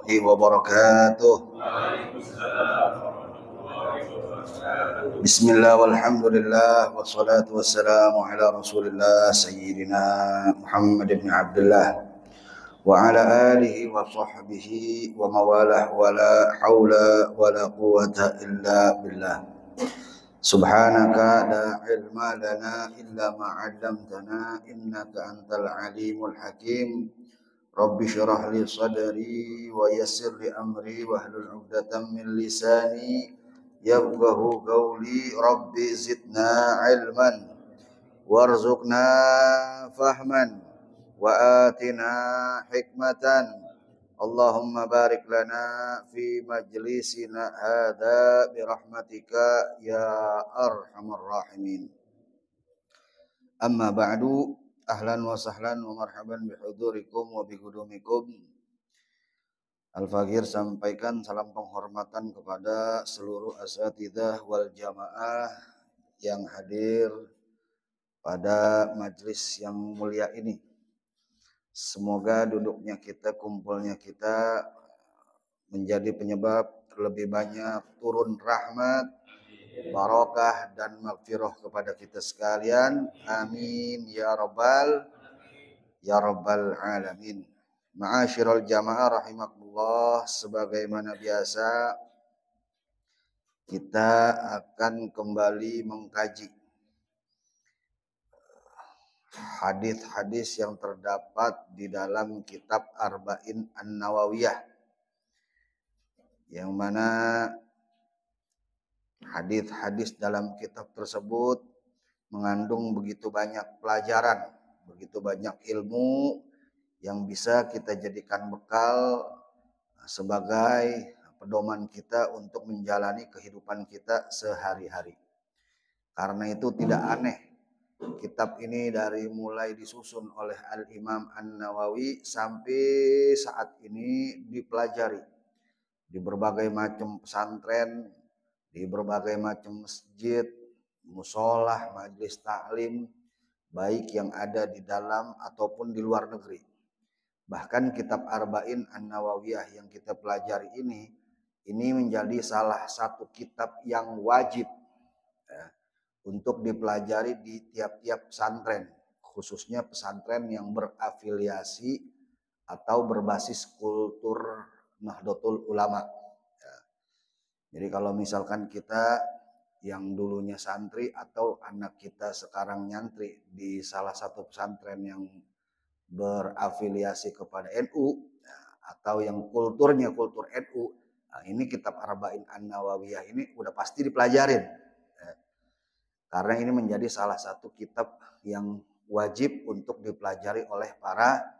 wabarakatuh. Bismillah walhamdulillah wassalatu wassalamu ala rasulillah sayyidina Muhammad ibn Abdullah wa ala alihi wa sahbihi wa mawalah wa la hawla wa la quwata illa billah. Subhanaka la ilma lana illa ma 'allamtana innaka antal alimul hakim. Rabbi syrah li sadri wa yassir li amri wahlul 'uqdatam min lisani yafqahu qawli. Rabbi zidna ilman warzuqna fahman wa atina hikmatan. Allahumma barik lana fi majlisina hadza bi rahmatika ya arhamar rahimin. Amma ba'du. Ahlan wa sahlan wa marhaban bihudurikum wa biqudumikum. Al-Faqir sampaikan salam penghormatan kepada seluruh asatidzah wal jamaah yang hadir pada majlis yang mulia ini. Semoga duduknya kita, kumpulnya kita menjadi penyebab lebih banyak turun rahmat, barakah dan maghfirah kepada kita sekalian. Amin ya rabbal alamin. Ma'asyiral jamaah rahimakumullah, sebagaimana biasa kita akan kembali mengkaji hadis-hadis yang terdapat di dalam kitab Arba'in An-Nawawiyah, yang mana hadis-hadis dalam kitab tersebut mengandung begitu banyak pelajaran, begitu banyak ilmu yang bisa kita jadikan bekal sebagai pedoman kita untuk menjalani kehidupan kita sehari-hari. Karena itu tidak aneh kitab ini dari mulai disusun oleh Al-Imam An-Nawawi sampai saat ini dipelajari di berbagai macam pesantren, di berbagai macam masjid, musolah, majelis taklim, baik yang ada di dalam ataupun di luar negeri. Bahkan kitab Arba'in An-Nawawiyah yang kita pelajari ini menjadi salah satu kitab yang wajib untuk dipelajari di tiap-tiap pesantren, khususnya pesantren yang berafiliasi atau berbasis kultur Nahdlatul Ulama. Jadi kalau misalkan kita yang dulunya santri atau anak kita sekarang nyantri di salah satu pesantren yang berafiliasi kepada NU atau yang kulturnya kultur NU, nah ini kitab Arba'in An-Nawawiyah ini udah pasti dipelajarin. Karena ini menjadi salah satu kitab yang wajib untuk dipelajari oleh para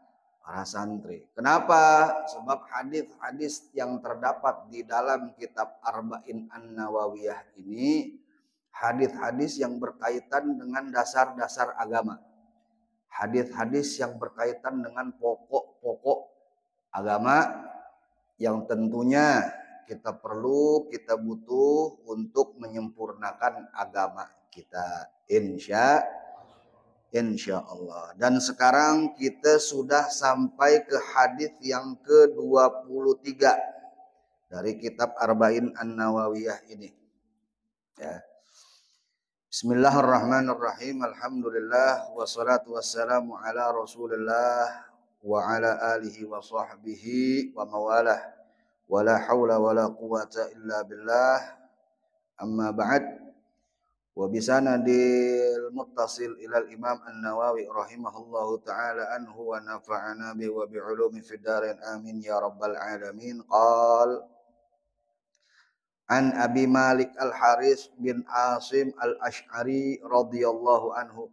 santri. Kenapa? Sebab hadis-hadis yang terdapat di dalam kitab Arba'in An-Nawawiyah ini hadis-hadis yang berkaitan dengan dasar-dasar agama. Hadis-hadis yang berkaitan dengan pokok-pokok agama yang tentunya kita perlu, kita butuh untuk menyempurnakan agama kita, insya Allah. Dan sekarang kita sudah sampai ke hadis yang ke-23 dari kitab Arba'in An-Nawawiyah ini. Ya. Bismillahirrahmanirrahim. Alhamdulillah wassalatu wassalamu ala Rasulillah wa ala alihi wa sahbihi wa mawalah wa la hawla wa la quwata illa billah. Amma ba'd. Wa bisanadil muttasil ilal Imam An-Nawawi rahimahullahu ta'ala anhu wa nafa'ana bi wa bi ulumi fid darain amin ya rabbal alamin. Qal an Abi Malik Al-Haris bin Asim Al-Ash'ari radhiyallahu anhu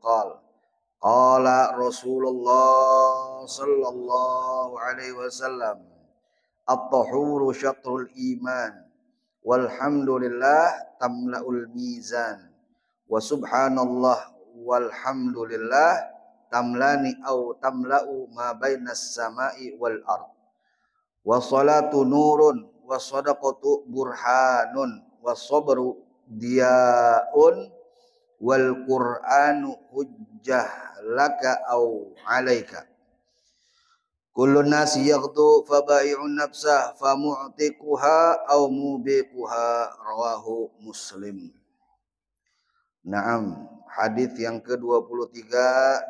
qala Rasulullah sallallahu alaihi wasallam at-tahuru syatrul iman walhamdulillah tamla'ul mizan wa subhanallah walhamdulillah tamlani au tamla'u ma bainas sama'i wal ard. Wa salatu nurun wa sadaqatu burhanun wa sabru diyaun wal qur'anu hujjah laka au alaika. Kullun nasi yaghdu fabai'un nafsah famu'tiquha aw mubiquha rawahu Muslim. Naam, hadis yang ke-23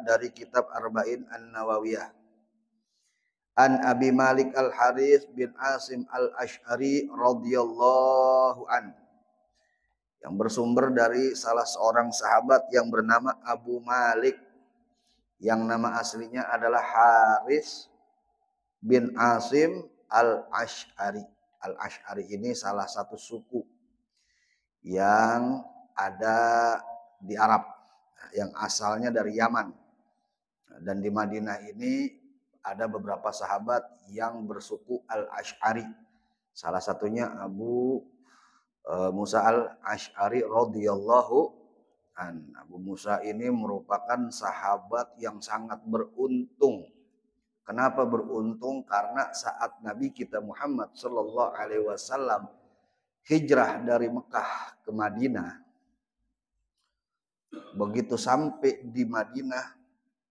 dari kitab Arba'in An-Nawawiyah. An Abi Malik Al-Harits bin Asim Al-Asy'ari radhiyallahu an, yang bersumber dari salah seorang sahabat yang bernama Abu Malik, yang nama aslinya adalah Harits bin Asim Al-Asy'ari. Al-Asy'ari ini salah satu suku yang ada di Arab, yang asalnya dari Yaman. Dan di Madinah ini ada beberapa sahabat yang bersuku Al-Asy'ari. Salah satunya Abu Musa Al-Asy'ari radhiyallahu an. Abu Musa ini merupakan sahabat yang sangat beruntung. Kenapa beruntung? Karena saat Nabi kita Muhammad sallallahu alaihi wasallam hijrah dari Mekah ke Madinah, begitu sampai di Madinah,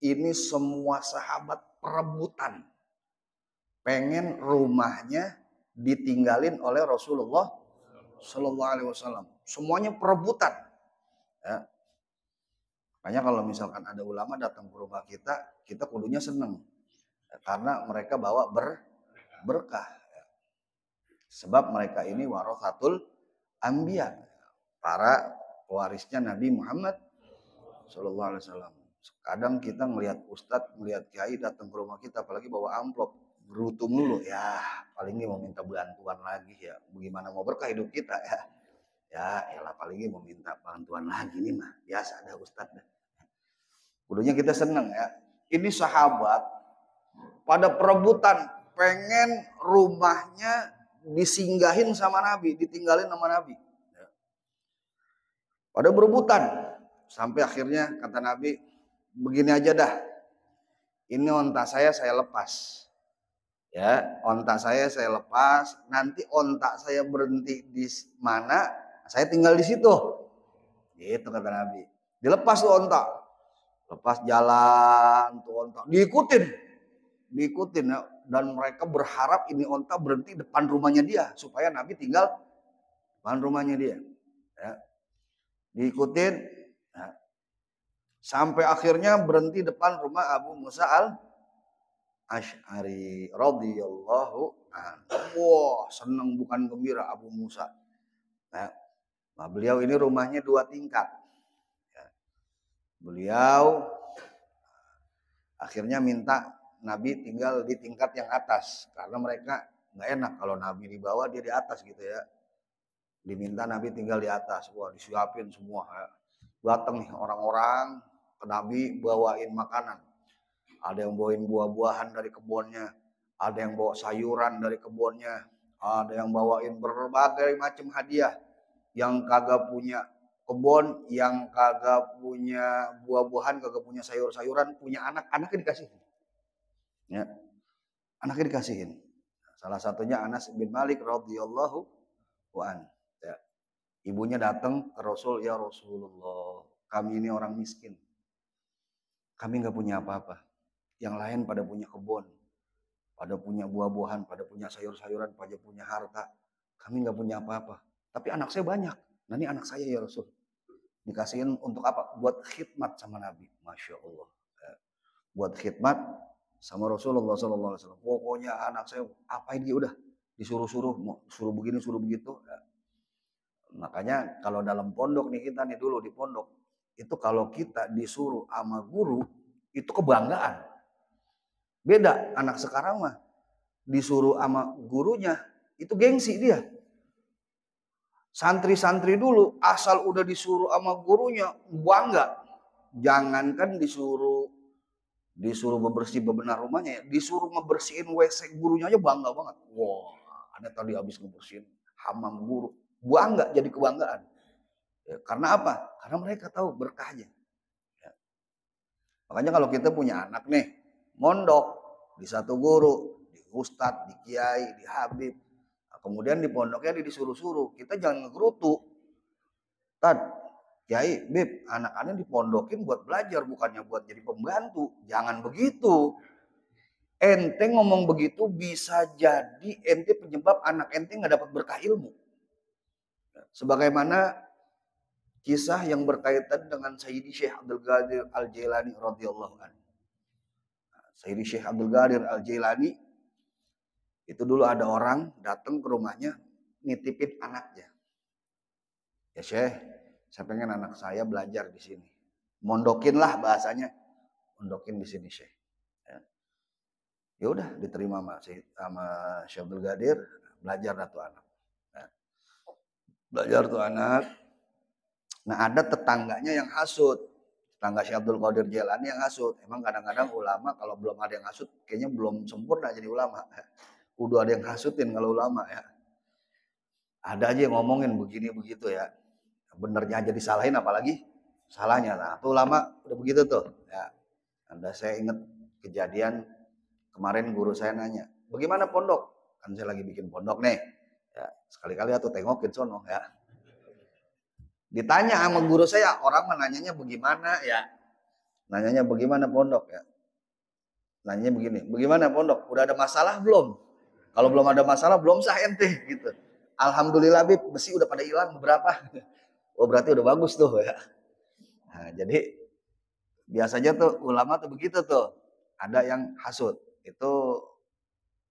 ini semua sahabat perebutan pengen rumahnya ditinggalin oleh Rasulullah sallallahu alaihi wasallam. Semuanya perebutan. Ya. Makanya kalau misalkan ada ulama datang ke rumah kita, kita kudunya seneng. Karena mereka bawa berkah. Sebab mereka ini warathatul anbiya, para pewarisnya Nabi Muhammad sallallahu alaihi wasallam. Kadang kita ngelihat ustadz, ngelihat kiai datang ke rumah kita, apalagi bawa amplop, beruntung dulu, ya paling ini mau minta bantuan lagi ya. Bagaimana mau berkah hidup kita ya. Ya elah, paling ini mau minta bantuan lagi nih mah. Biasa ada ustadz. Kudunya kita seneng ya. Ini sahabat pada perebutan pengen rumahnya disinggahin sama Nabi, ditinggalin sama Nabi. Pada berebutan sampai akhirnya kata Nabi, begini aja dah, ini onta saya lepas. Ya, onta saya lepas. Nanti onta saya berhenti di mana, saya tinggal di situ. Gitu kata Nabi. Dilepas tuh onta, lepas jalan tuh onta, diikutin ya. Dan mereka berharap ini onta berhenti depan rumahnya dia supaya Nabi tinggal depan rumahnya dia. Ya. Diikutin ya. Sampai akhirnya berhenti depan rumah Abu Musa Al-Asy'ari radhiyallahu anhu. Wah, senang bukan gembira Abu Musa. Ya. Nah, beliau ini rumahnya 2 tingkat. Ya. Beliau akhirnya minta Nabi tinggal di tingkat yang atas, karena mereka nggak enak kalau Nabi di bawah, dia di atas gitu ya. Diminta Nabi tinggal di atas. Wah, disiapin semua. Datang nih orang-orang ke Nabi bawain makanan. Ada yang bawain buah-buahan dari kebunnya, ada yang bawa sayuran dari kebunnya, ada yang bawain berbagai macam hadiah. Yang kagak punya kebun, yang kagak punya buah-buahan, kagak punya sayur-sayuran, punya anak-anaknya dikasih. Ya, anaknya dikasihin. Salah satunya Anas bin Malik radhiyallahu an. Ya. Ibunya datang ke Rasul, ya Rasulullah, kami ini orang miskin, kami nggak punya apa-apa. Yang lain pada punya kebun, pada punya buah-buahan, pada punya sayur-sayuran, pada punya harta. Kami nggak punya apa-apa. Tapi anak saya banyak. Nah ini anak saya ya Rasul. Dikasihin untuk apa? Buat khidmat sama Nabi. Masya Allah. Ya. Buat khidmat sama Rasulullah SAW. Pokoknya anak saya apain dia udah disuruh-suruh, suruh begini suruh begitu. Ya. Makanya kalau dalam pondok nih, kita nih dulu di pondok itu kalau kita disuruh sama guru itu kebanggaan. Beda anak sekarang mah disuruh sama gurunya itu gengsi dia. Santri-santri dulu asal udah disuruh sama gurunya bangga. Jangankan disuruh bebenar rumahnya ya, disuruh ngebersihin WC gurunya aja bangga banget. Wah, ada tadi habis ngebersihin hamam guru, bangga, jadi kebanggaan. Ya, karena apa? Karena mereka tahu berkahnya. Ya. Makanya kalau kita punya anak nih, mondok di satu guru, di ustadz, di kiai, di habib, nah, kemudian di pondoknya disuruh-suruh, kita jangan ngegerutu. Tad, Kiai, Bib, anak-anak dipondokin buat belajar, bukannya buat jadi pembantu. Jangan begitu. Ente ngomong begitu bisa jadi ente penyebab anak ente nggak dapat berkah ilmu. Sebagaimana kisah yang berkaitan dengan Sayyidi Syekh Abdul Qadir Al-Jailani radhiyallahu anhu. Sayyidi Syekh Abdul Qadir Al-Jailani itu dulu ada orang datang ke rumahnya nitipin anaknya. Ya Syekh, saya pengen anak saya belajar di sini. Mondokin lah bahasanya. Mondokin di sini Syekh. Ya udah diterima sama Syekh Abdul Qadir, belajar tuh anak. Nah, belajar tuh anak. Nah ada tetangganya yang hasut. Tetangga Syekh Abdul Qadir Jailani yang hasut. Emang kadang-kadang ulama kalau belum ada yang hasut kayaknya belum sempurna jadi ulama. Udah ada yang hasutin kalau ulama ya. Ada aja yang ngomongin begini begitu ya. Benernya aja disalahin apalagi salahnya. Nah tuh ulama udah begitu tuh. Ya. Anda saya ingat kejadian kemarin guru saya nanya, bagaimana pondok? Kan saya lagi bikin pondok nih. Ya, sekali-kali atau tengokin sono ya. Ditanya sama guru saya, orang menanyanya bagaimana ya. Nanyanya bagaimana pondok ya. Nanyanya begini, bagaimana pondok? Udah ada masalah belum? Kalau belum ada masalah belum sah ente gitu. Alhamdulillah Bib, besi udah pada hilang beberapa. Oh berarti udah bagus tuh ya. Nah, jadi biasanya tuh ulama tuh begitu tuh. Ada yang hasut. Itu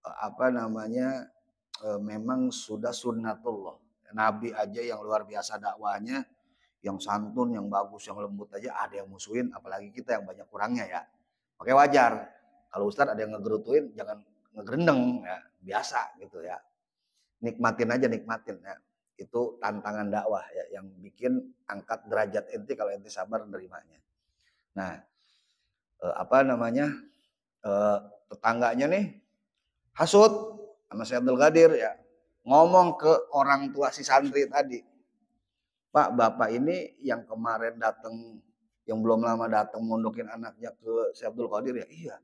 apa namanya memang sudah sunnatullah. Nabi aja yang luar biasa dakwahnya, yang santun, yang bagus, yang lembut aja ada yang musuhin, apalagi kita yang banyak kurangnya ya. Makanya wajar. Kalau Ustadz ada yang ngegerutuin, jangan ngegerendeng ya, biasa gitu ya. Nikmatin aja, nikmatin ya. Itu tantangan dakwah ya, yang bikin angkat derajat ente kalau ente sabar nerimanya. Nah, apa namanya? Tetangganya nih hasut sama Syekh Abdul Qadir ya. Ngomong ke orang tua si santri tadi. Pak, bapak ini yang kemarin datang, yang belum lama datang mondokin anaknya ke Syekh Abdul Qadir ya? Iya.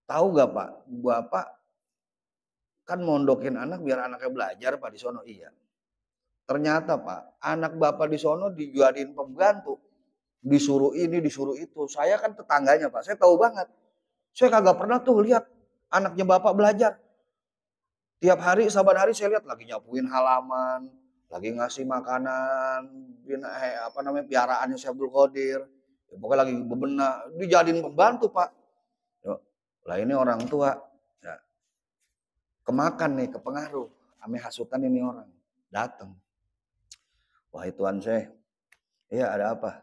Tahu gak Pak, bapak kan mondokin anak biar anaknya belajar Pak di sono. Iya. Ternyata Pak, anak bapak di sono dijadiin pembantu. Disuruh ini, disuruh itu. Saya kan tetangganya Pak, saya tahu banget. Saya kagak pernah tuh lihat anaknya bapak belajar. Tiap hari, saban hari saya lihat lagi nyapuin halaman, lagi ngasih makanan, apa namanya piaraannya Syekh Abdul Qadir. Ya, pokoknya lagi bebenah, dijadiin pembantu Pak. Yo, lah ini orang tua, ya, kemakan nih, kepengaruh, ame hasutan ini orang datang. Wahai Tuhan saya, iya ada apa?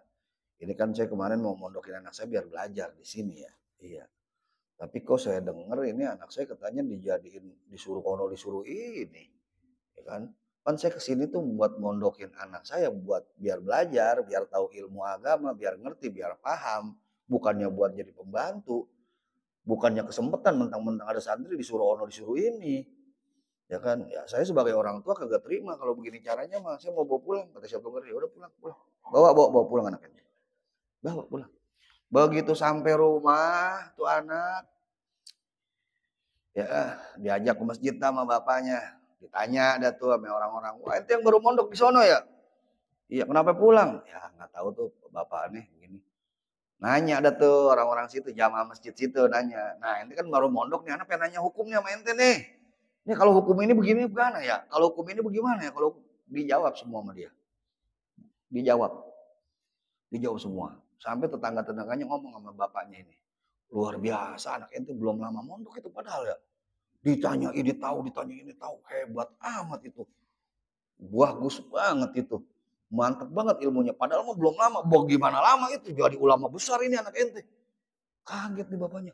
Ini kan saya kemarin mau mondokin anak saya biar belajar di sini ya. Iya. Tapi kok saya dengar ini anak saya katanya dijadiin disuruh kono disuruh ini, ya kan? Kan saya kesini tuh buat mondokin anak saya buat biar belajar, biar tahu ilmu agama, biar ngerti, biar paham, bukannya buat jadi pembantu, bukannya kesempatan mentang-mentang ada santri disuruh ono disuruh ini, ya kan? Ya saya sebagai orang tua kagak terima kalau begini caranya mah saya mau bawa pulang kata siapa ya udah pulang pulang, bawa pulang anaknya, bawa pulang. Begitu sampai rumah tuh anak ya diajak ke masjid sama bapaknya, ditanya ada tuh sama orang-orang, wah itu yang baru mondok di sono ya? Iya kenapa pulang? Ya nggak tahu tuh bapak aneh begini. Nanya ada tuh orang-orang situ jamaah masjid situ nanya. Nah ini kan baru mondok nih anak pengen nanya hukumnya sama ente nih. Ini kalau hukum ini begini bagaimana ya? Kalau hukum ini bagaimana ya? Kalau dijawab semua sama dia. Dijawab. Dijawab semua. Sampai tetangga-tetangganya ngomong sama bapaknya ini. Luar biasa anak ente belum lama mondok itu padahal ya. Ditanya ini tahu, ditanya ini tahu. Hebat amat itu. Bagus banget itu. Mantap banget ilmunya. Padahal mah belum lama. Bagaimana lama itu. Jadi ulama besar ini anak ente. Kaget nih bapaknya.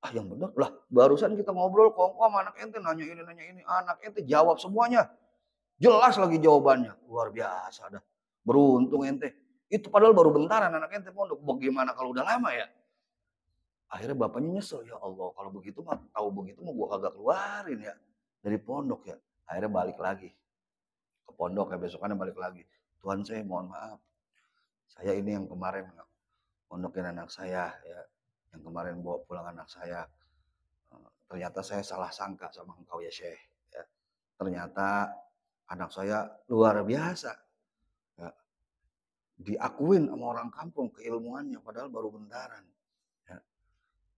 Ah yang benar lah. Barusan kita ngobrol kongko sama anak ente. Nanya ini. Anak ente jawab semuanya. Jelas lagi jawabannya. Luar biasa dah. Beruntung ente. Itu padahal baru bentaran anak ente pondok. Bagaimana kalau udah lama ya? Akhirnya bapaknya nyesel, ya Allah kalau begitu mah tahu begitu mah gua kagak keluarin ya dari pondok ya. Akhirnya balik lagi ke pondok ya besokannya balik lagi. Tuhan saya mohon maaf. Saya ini yang kemarin pondokin anak saya ya. Yang kemarin bawa pulang anak saya. Ternyata saya salah sangka sama engkau ya Syekh. Ya. Ternyata anak saya luar biasa. Ya. Diakuin sama orang kampung keilmuannya padahal baru bentaran. Ya.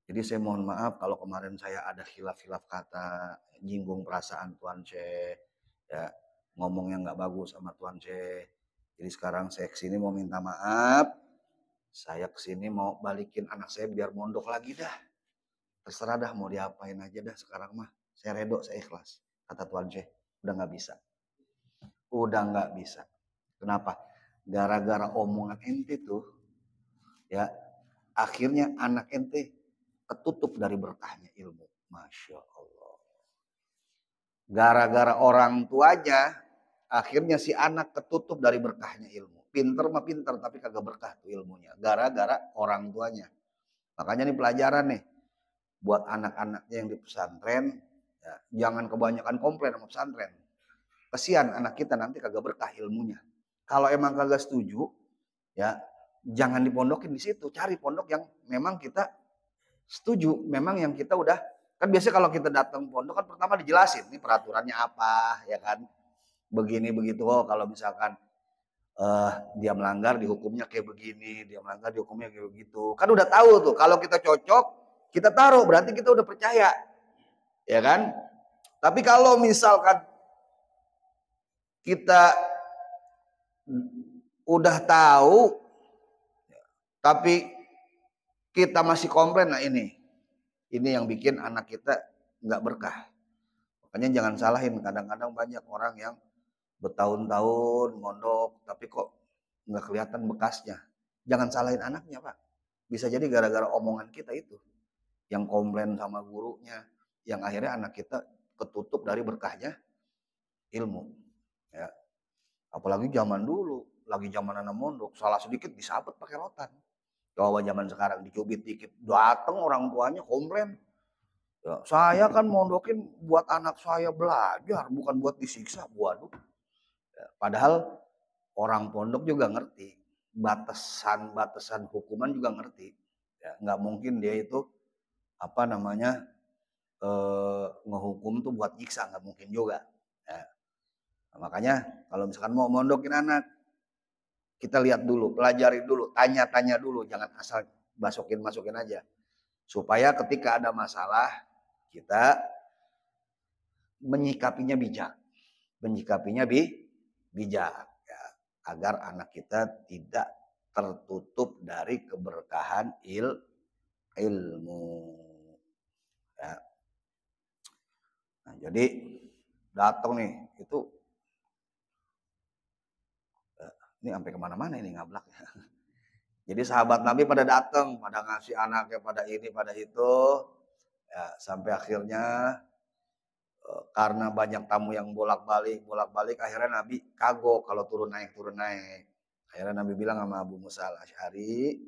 Jadi saya mohon maaf kalau kemarin saya ada khilaf-khilaf kata, nyinggung perasaan Tuan Syekh, ya ngomong yang nggak bagus sama Tuan Syekh. Jadi sekarang saya kesini mau minta maaf, saya kesini mau balikin anak saya biar mondok lagi dah. Terserah dah mau diapain aja dah sekarang mah. Saya redo, saya ikhlas. Kata Tuan Syekh, udah nggak bisa. Udah nggak bisa. Kenapa? Gara-gara omongan ente tuh, ya akhirnya anak ente ketutup dari berkahnya ilmu. Masya Allah. Gara-gara orang tuanya, akhirnya si anak ketutup dari berkahnya ilmu. Pinter mah pinter, tapi kagak berkah tuh ilmunya. Gara-gara orang tuanya. Makanya nih pelajaran nih. Buat anak-anaknya yang di pesantren, ya, jangan kebanyakan komplain sama pesantren. Kesian anak kita nanti kagak berkah ilmunya. Kalau emang kagak setuju, ya jangan dipondokin di situ. Cari pondok yang memang kita setuju. Memang yang kita udah, kan biasanya kalau kita datang pondok kan pertama dijelasin nih peraturannya apa, ya kan. Begini begitu. Oh, kalau misalkan dia melanggar dihukumnya kayak begini, dia melanggar dihukumnya kayak begitu. Kan udah tahu tuh. Kalau kita cocok, kita taruh, berarti kita udah percaya. Ya kan? Tapi kalau misalkan kita udah tahu tapi kita masih komplain, nah ini yang bikin anak kita nggak berkah. Makanya jangan salahin, kadang-kadang banyak orang yang bertahun-tahun mondok tapi kok nggak kelihatan bekasnya. Jangan salahin anaknya, Pak. Bisa jadi gara-gara omongan kita itu yang komplain sama gurunya, yang akhirnya anak kita ketutup dari berkahnya ilmu. Ya. Apalagi zaman dulu, lagi zaman anak mondok, salah sedikit disabet pakai rotan. Coba zaman sekarang dicubit dikit, datang orang tuanya komplain. Ya, saya kan mondokin buat anak saya belajar, bukan buat disiksa. Waduh. Ya, padahal orang pondok juga ngerti, batasan-batasan hukuman juga ngerti. Ya, nggak mungkin dia itu apa namanya ngehukum tuh buat nyiksa, nggak mungkin juga. Ya. Nah, makanya kalau misalkan mau mondokin anak, kita lihat dulu, pelajari dulu, tanya-tanya dulu, jangan asal masukin aja. Supaya ketika ada masalah, kita menyikapinya bijak. Menyikapinya bijak. Ya, agar anak kita tidak tertutup dari keberkahan ilmu. Ya. Nah, jadi datang nih, itu ini sampai kemana-mana ini ngablak. Jadi sahabat Nabi pada datang, pada ngasih anaknya, pada ini, pada itu. Ya, sampai akhirnya karena banyak tamu yang bolak-balik, akhirnya Nabi kagok kalau turun naik. Akhirnya Nabi bilang sama Abu Musa al-Asy'ari,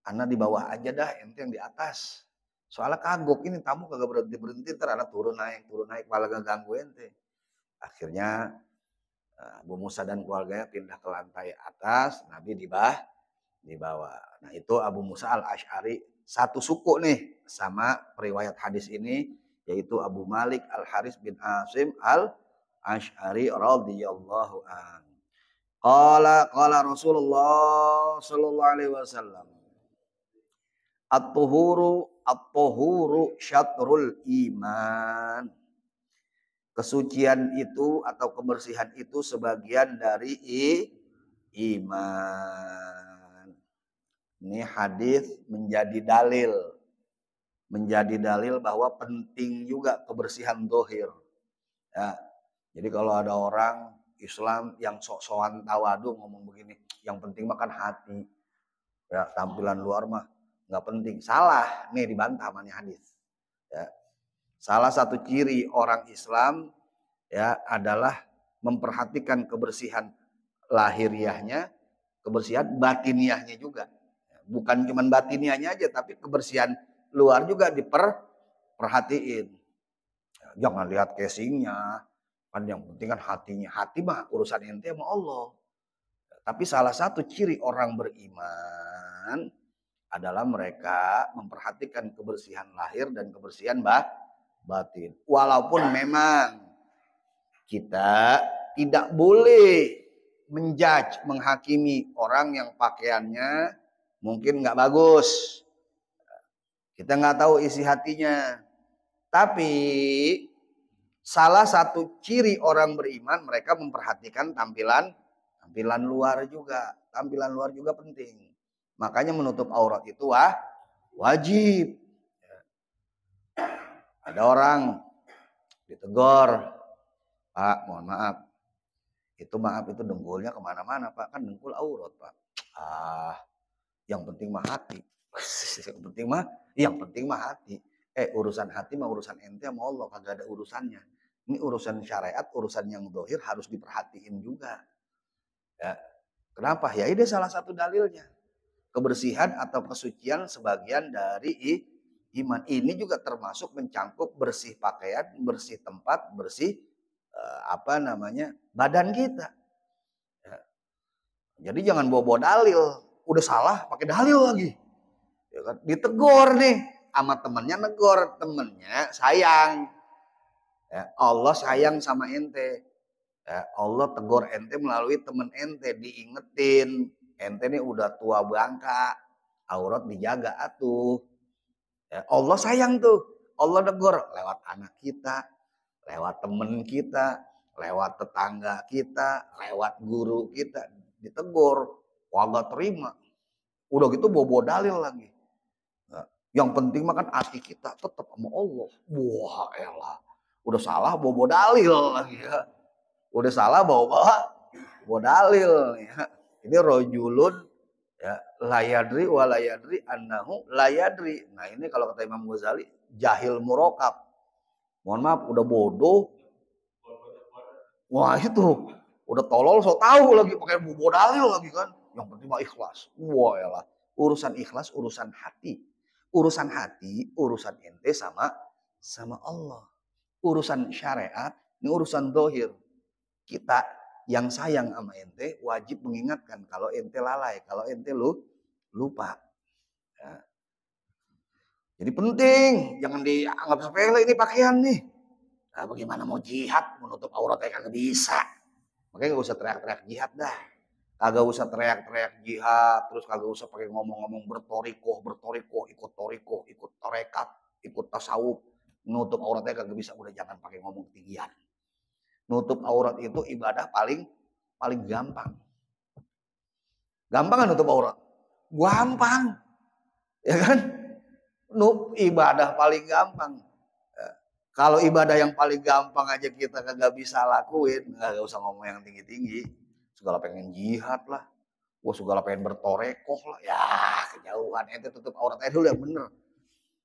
"Ana di bawah aja dah, ente yang di atas. Soalnya kagok ini tamu kagak berhenti, ntar ana turun naik, malah ganggu ente." Akhirnya Abu Musa dan keluarganya pindah ke lantai atas, Nabi di bawah. Nah, itu Abu Musa al-Asy'ari satu suku nih sama periwayat hadis ini, yaitu Abu Malik al-Haris bin Asim al-Asy'ari radhiyallahu an. Qala Rasulullah sallallahu alaihi wasallam, at-tuhuru syatrul iman. Kesucian itu atau kebersihan itu sebagian dari iman. Ini hadis menjadi dalil bahwa penting juga kebersihan zahir. Ya. Jadi kalau ada orang Islam yang sok-sokan tawadu ngomong begini, yang penting makan hati. Ya, tampilan luar mah nggak penting. Salah, nih dibantah sama hadis. Ya. Salah satu ciri orang Islam ya adalah memperhatikan kebersihan lahiriahnya, kebersihan batiniahnya juga. Bukan cuma batiniahnya aja, tapi kebersihan luar juga diperhatiin. Jangan lihat casingnya, kan yang penting kan hatinya. Hati mah urusan ente sama Allah. Tapi salah satu ciri orang beriman adalah mereka memperhatikan kebersihan lahir dan kebersihan batin. Walaupun memang kita tidak boleh menjudge, menghakimi orang yang pakaiannya mungkin nggak bagus. Kita nggak tahu isi hatinya. Tapi salah satu ciri orang beriman, mereka memperhatikan tampilan luar juga. Tampilan luar juga penting. Makanya menutup aurat itu wajib. Ada orang ditegur, Pak, mohon maaf. Maaf itu dengkulnya kemana-mana, Pak. Kan dengkul aurat, Pak. Yang penting mah hati. yang penting mah hati. Urusan hati mah urusan ente sama Allah, kagak ada urusannya. Ini urusan syariat, urusan yang dohir harus diperhatiin juga. Ya. Kenapa? Ya ini salah satu dalilnya. Kebersihan atau kesucian sebagian dari iman. Ini juga termasuk mencangkup bersih pakaian, bersih tempat, bersih badan kita. Ya. Jadi jangan bawa-bawa dalil. Udah salah pakai dalil lagi. Ya kan? Ditegur nih sama temennya, negor temennya sayang. Ya, Allah sayang sama ente. Ya, Allah tegur ente melalui temen ente, diingetin. Ente nih udah tua bangka, aurat dijaga atuh. Ya, Allah sayang tuh. Allah tegur lewat anak kita, lewat temen kita, lewat tetangga kita, lewat guru kita. Ditegur, kagak terima. Udah gitu bawa dalil lagi. Nah, yang penting mah kan hati kita tetap sama Allah. Wah elah. Udah salah bawa dalil lagi ya. Udah salah bawa dalil ya. Ini rojulun ya, layadri wa layadri annahu layadri. Nah ini kalau kata Imam Ghazali jahil murokab. Mohon maaf udah bodoh. Wah itu udah tolol so tahu lagi pakai bawa dalil lagi kan. Yang penting mah ikhlas. Wah elah. Urusan ikhlas urusan hati. Urusan hati, urusan ente sama Allah. Urusan syariat, ini urusan dohir. Kita yang sayang sama ente wajib mengingatkan kalau ente lalai, kalau ente lupa. Ya. Jadi penting, jangan dianggap sepele ini pakaian nih. Nah, bagaimana mau jihad menutup auratnya kagak bisa. Makanya gak usah teriak-teriak jihad dah. Kagak usah teriak-teriak jihad, terus kagak usah pakai ngomong-ngomong bertorikoh, ikut torikoh, ikut torekat, ikut tasawuf. Nutup auratnya kagak bisa, udah jangan pakai ngomong tinggian. Nutup aurat itu ibadah paling gampang. Gampang kan nutup aurat? Gampang. Ya kan? Ibadah paling gampang. Kalau ibadah yang paling gampang aja kita kagak bisa lakuin, kagak usah ngomong yang tinggi-tinggi. Segala pengen jihad lah. Segala pengen bertorekoh lah. Ya kejauhan. Ente tutup aurat dulu yang bener.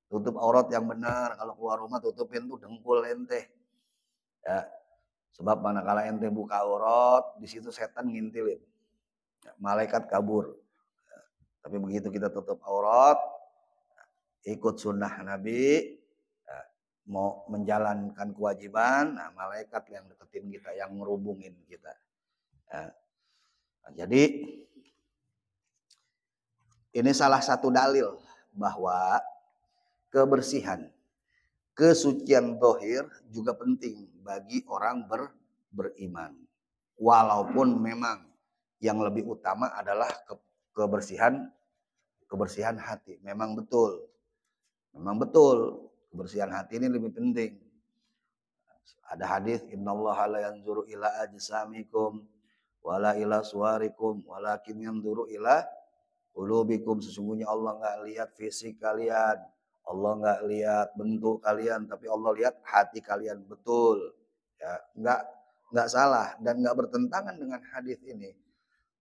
Tutup aurat yang bener. Kalau keluar rumah tutupin tuh dengkul ente. Ya. Sebab manakala ente buka aurat, di situ setan ngintilin. Malaikat kabur. Tapi begitu kita tutup aurat, ikut sunnah Nabi, mau menjalankan kewajiban, nah malaikat yang deketin kita, yang ngerubungin kita. Nah, jadi ini salah satu dalil bahwa kebersihan, kesucian dohir juga penting bagi orang beriman. Walaupun memang yang lebih utama adalah kebersihan hati. Memang betul kebersihan hati ini lebih penting. Ada hadis innallaha la yanzuru ila ajsamikum wala ila suwarikum walakin yanzuru ila qulubikum. Sesungguhnya Allah enggak lihat fisik kalian, Allah enggak lihat bentuk kalian, tapi Allah lihat hati kalian. Betul. Ya, enggak salah dan enggak bertentangan dengan hadis ini.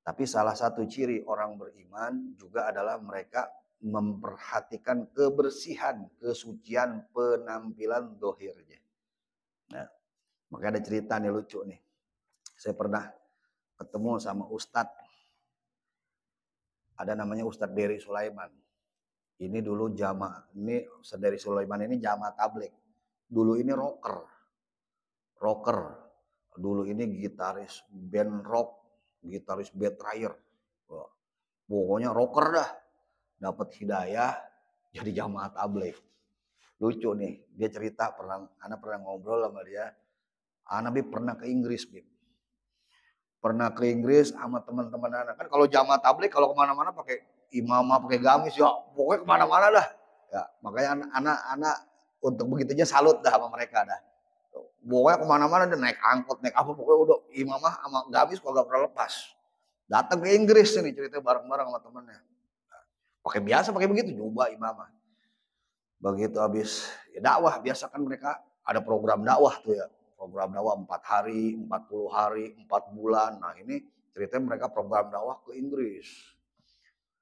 Tapi salah satu ciri orang beriman juga adalah mereka memperhatikan kebersihan, kesucian penampilan dohirnya. Nah, makanya ada cerita nih lucu nih. Saya pernah ketemu sama Ustadz. Ada namanya Ustadz Dery Sulaiman. Ini dulu ini Ustadz Dery Sulaiman ini jamaah tabligh. Dulu ini rocker. Dulu ini gitaris band rock, gitaris Betrayer. Pokoknya rocker dah. Dapat hidayah jadi jamaah tabligh. Lucu nih, dia cerita anak pernah ngobrol sama dia. Anak pernah ke Inggris, Bib. Pernah ke Inggris sama teman-teman anak. Kan kalau jamaah tabligh kalau kemana-mana pakai imamah, pakai gamis, ya pokoknya kemana-mana dah. Ya, makanya anak-anak untuk begitunya salut dah sama mereka dah. Pokoknya kemana-mana dia naik angkot, naik apa, pokoknya udah imamah sama gamis kagak pernah lepas. Datang ke Inggris nih ceritanya bareng-bareng sama temennya. Pakai biasa, pakai begitu, coba imamah. Begitu habis ya dakwah, biasa kan mereka ada program dakwah tuh ya. Program dakwah 4 hari, 40 hari, 4 bulan. Nah ini ceritanya mereka program dakwah ke Inggris.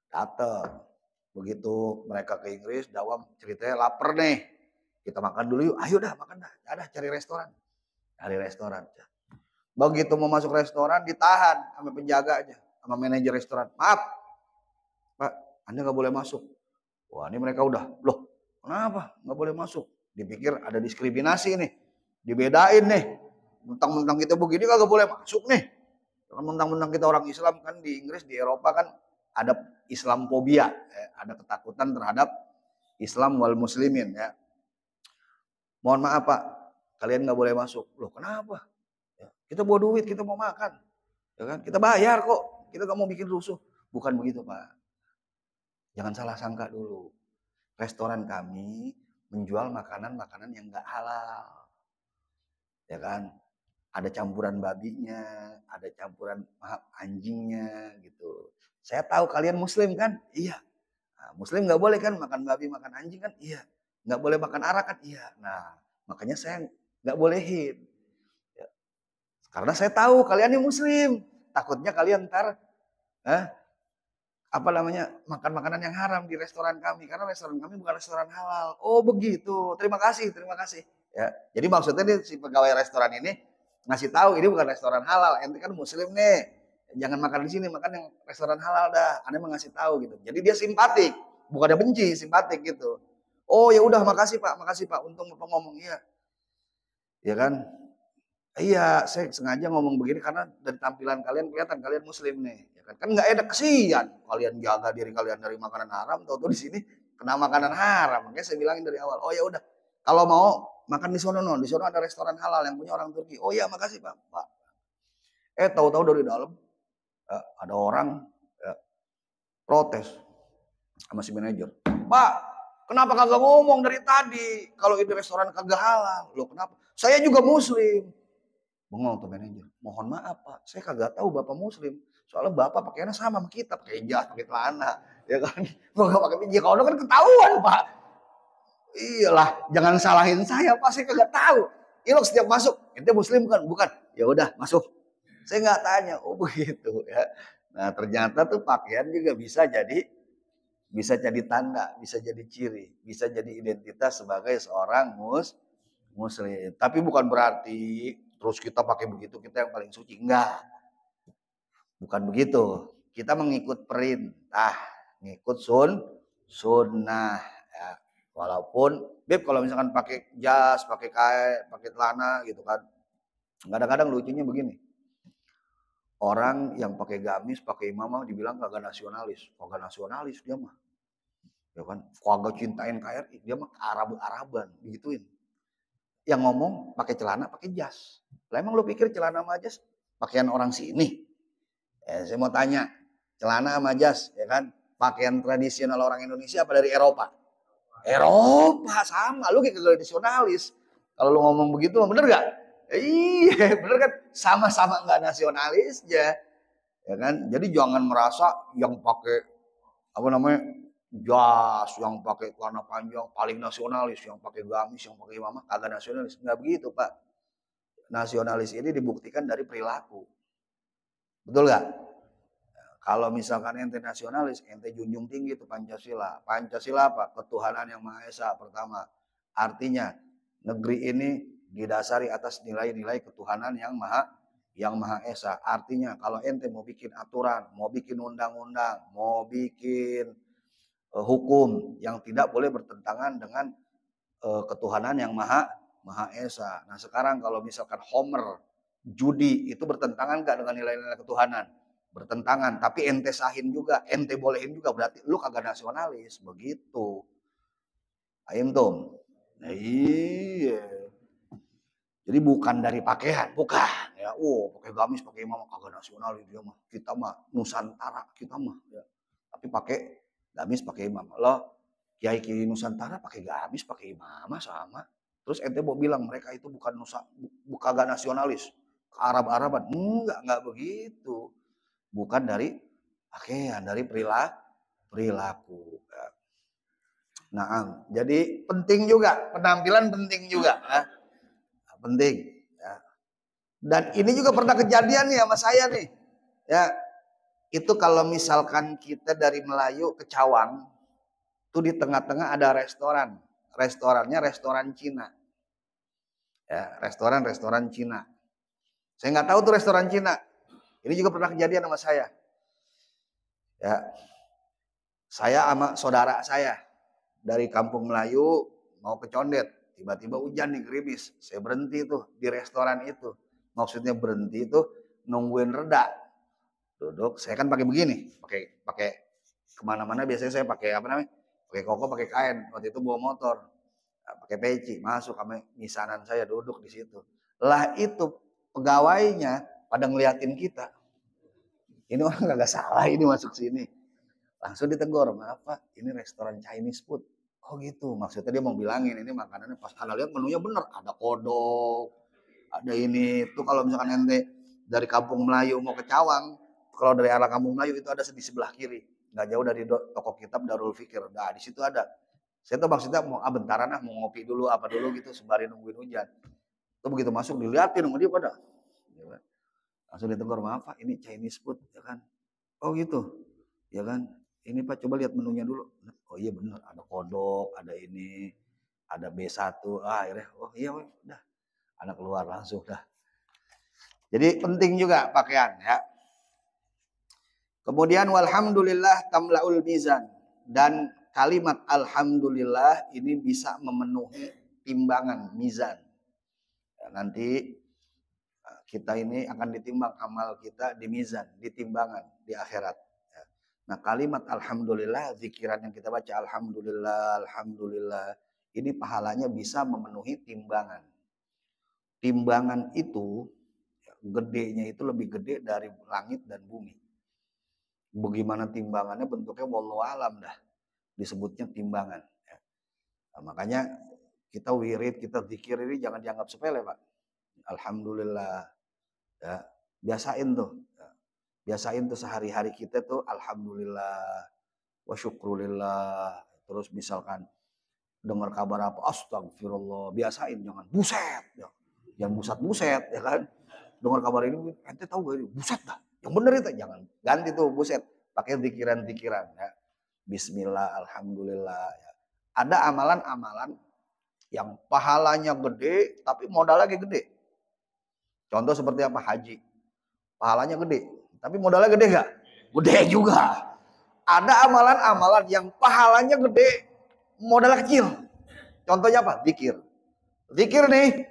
Datang. Begitu mereka ke Inggris, dakwah ceritanya lapar nih. Kita makan dulu yuk, ayo dah makan dah. Ada cari restoran. Cari restoran. Begitu mau masuk restoran ditahan sama penjaganya, sama manajer restoran. Maaf, Pak, Anda nggak boleh masuk. Wah ini mereka udah, loh kenapa nggak boleh masuk? Dipikir ada diskriminasi nih, dibedain nih. Mentang-mentang kita begini kagak boleh masuk nih. Mentang-mentang kita orang Islam kan di Inggris, di Eropa kan ada Islamfobia, ada ketakutan terhadap Islam wal muslimin ya. Mohon maaf Pak, kalian nggak boleh masuk. Loh kenapa? Ya, kita bawa duit, kita mau makan, ya kan? Kita bayar kok, kita nggak mau bikin rusuh. Bukan begitu Pak. Jangan salah sangka dulu. Restoran kami menjual makanan-makanan yang nggak halal, ya kan? Ada campuran babinya, ada campuran anjingnya gitu. Saya tahu kalian Muslim kan? Iya. Nah, Muslim nggak boleh kan makan babi, makan anjing kan? Iya. Nggak boleh makan arak kan? Iya. Nah, makanya saya nggak bolehin. Ya. Karena saya tahu kalian ini Muslim. Takutnya kalian ntar makan makanan yang haram di restoran kami, karena restoran kami bukan restoran halal. Oh begitu, terima kasih. Ya, jadi maksudnya nih, si pegawai restoran ini ngasih tahu ini bukan restoran halal, ente kan Muslim nih, jangan makan di sini, makan yang restoran halal dah. Anda mengasih tahu gitu. Jadi dia simpatik, bukannya benci, simpatik gitu. Oh ya udah, makasih Pak, untung Bapak ngomong iya, ya kan? Iya, saya sengaja ngomong begini karena dari tampilan kalian kelihatan kalian Muslim nih, ya kan? Kan nggak enak, kesian kalian jaga diri kalian dari makanan haram, tahu-tahu di sini kena makanan haram. Makanya saya bilangin dari awal, oh ya udah, kalau mau makan di sono non, di sono ada restoran halal yang punya orang Turki. Oh ya makasih Pak. Tahu-tahu dari dalam ada orang protes sama si manajer. Pak, kenapa kagak ngomong dari tadi kalau ini restoran kagak halal? Loh kenapa? Saya juga Muslim. Bengong tuh manajer. Mohon maaf Pak, saya kagak tahu Bapak Muslim. Soalnya Bapak pakaiannya sama kita, pakai jas, pakai celana, ya kan? Bapak pakai biji kalau kan ketahuan Pak. Iyalah, jangan salahin saya Pak, saya kagak tahu. Iya loh setiap masuk, ente Muslim kan? Bukan. Ya udah masuk. Saya nggak tanya, oh begitu ya. Nah ternyata tuh pakaian juga bisa jadi tanda, bisa jadi ciri, bisa jadi identitas sebagai seorang Muslim. Tapi bukan berarti terus kita pakai begitu kita yang paling suci. Enggak. Bukan begitu. Kita mengikut perintah, ngikut sunnah ya. Walaupun Beb kalau misalkan pakai jas, pakai kain, pakai celana gitu kan. Kadang-kadang lucunya begini. Orang yang pakai gamis, pakai imamah dibilang kagak nasionalis. Kagak nasionalis dia mah. Ya kan? Kagak cintain KRI, dia mah Arab-Araban, digituin. Yang ngomong pakai celana, pakai jas. Lah emang lu pikir celana sama jas pakaian orang sini? Saya mau tanya, celana sama jas, ya kan? Pakaian tradisional orang Indonesia apa dari Eropa? Eropa sama, lu kayak tradisionalis. Kalau lu ngomong begitu, bener gak? Iya, bener kan? Sama-sama nggak nasionalis ya, ya kan? Jadi jangan merasa yang pakai jas, yang pakai celana panjang paling nasionalis, yang pakai gamis, yang pakai imamah kagak nasionalis. Nggak begitu Pak. Nasionalis ini dibuktikan dari perilaku. Betul nggak? Kalau misalkan ente nasionalis, ente junjung tinggi itu Pancasila. Pancasila apa? Ketuhanan yang Maha Esa pertama. Artinya negeri ini didasari atas nilai-nilai ketuhanan yang Maha Esa. Artinya kalau ente mau bikin aturan, mau bikin undang-undang, mau bikin hukum yang tidak boleh bertentangan dengan ketuhanan yang Maha Esa. Nah sekarang kalau misalkan Homer judi itu bertentangan nggak dengan nilai-nilai ketuhanan? Bertentangan, tapi ente sahin juga, ente bolehin juga, berarti lu kagak nasionalis, begitu. Ayam Tom. Nah, iya. Jadi bukan dari pakaian, bukan. Ya, pakai gamis, pakai imamah kagak nasionalis dia mah. Kita mah Nusantara, kita mah. Ya. Tapi pakai gamis, pakai imamah. Loh, Kiai-kiai Nusantara pakai gamis, pakai imamah sama. Terus ente mau bilang mereka itu bukan kagak nasionalis, ke Arab-Araban. Enggak begitu. Bukan dari pakaian, dari perilaku. Nah, jadi penting juga, penampilan penting juga. Ya. Penting. Ya. Dan ini juga pernah kejadian nih sama saya nih. Ya, itu kalau misalkan kita dari Melayu ke Cawang, tuh di tengah-tengah ada restoran. Restorannya restoran Cina. Ya, restoran Cina. Saya nggak tahu tuh restoran Cina. Ini juga pernah kejadian sama saya. Ya, saya sama saudara saya dari Kampung Melayu mau ke Condet. Tiba-tiba hujan nih gerimis. Saya berhenti tuh di restoran itu. Maksudnya berhenti itu nungguin reda. Duduk. Saya kan pakai begini, pakai kemana-mana biasanya saya pakai apa namanya? Pakai koko, pakai kain. Waktu itu bawa motor, pakai peci, masuk sama misanan saya duduk di situ. Lah itu pegawainya pada ngeliatin kita. Ini orang kagak salah ini masuk sini. Langsung ditegur, maaf Pak, ini restoran Chinese food. Oh gitu, maksudnya dia mau bilangin ini makanannya pas Anda lihat menunya bener, ada kodok, ada ini. Itu kalau misalkan ente dari Kampung Melayu mau ke Cawang, kalau dari arah Kampung Melayu itu ada di sebelah kiri, nggak jauh dari toko kitab Darul Fikir. Nah di situ ada. Saya tuh maksudnya mau bentaran mau ngopi dulu apa dulu gitu sembari nungguin hujan. Itu begitu masuk diliatin sama dia pada. Langsung ditegur, maaf Pak, ini Chinese food ya kan. Oh gitu. Ya kan. Ini Pak coba lihat menunya dulu. Oh iya bener, ada kodok, ada ini, ada B1. Akhirnya oh iya udah. Anak keluar langsung dah. Jadi penting juga pakaian ya. Kemudian walhamdulillah tamlaul mizan, dan kalimat alhamdulillah ini bisa memenuhi timbangan mizan. Ya, nanti kita ini akan ditimbang amal kita di mizan, di timbangan di akhirat. Ya. Nah kalimat alhamdulillah, zikiran yang kita baca alhamdulillah, alhamdulillah, ini pahalanya bisa memenuhi timbangan. Timbangan itu gedenya itu lebih gede dari langit dan bumi. Bagaimana timbangannya bentuknya wallahu alam dah. Disebutnya timbangan. Ya. Nah, makanya kita wirid, kita zikir ini jangan dianggap sepele Pak. Alhamdulillah. Ya, biasain tuh. Ya. Biasain tuh sehari-hari kita tuh alhamdulillah. Wa syukrulillah. Terus misalkan dengar kabar apa astagfirullah. Biasain jangan buset. Ya. Jangan buset-buset ya kan. Dengar kabar ini, ente tahu gak ini? Buset dah. Yang bener itu jangan ganti tuh buset. Pakai zikiran-zikiran ya. Bismillah, alhamdulillah. Ya. Ada amalan-amalan yang pahalanya gede, tapi modalnya gede. Contoh seperti apa? Haji. Pahalanya gede, tapi modalnya gede gak? Gede juga. Ada amalan-amalan yang pahalanya gede, modalnya kecil. Contohnya apa? Zikir. Zikir nih,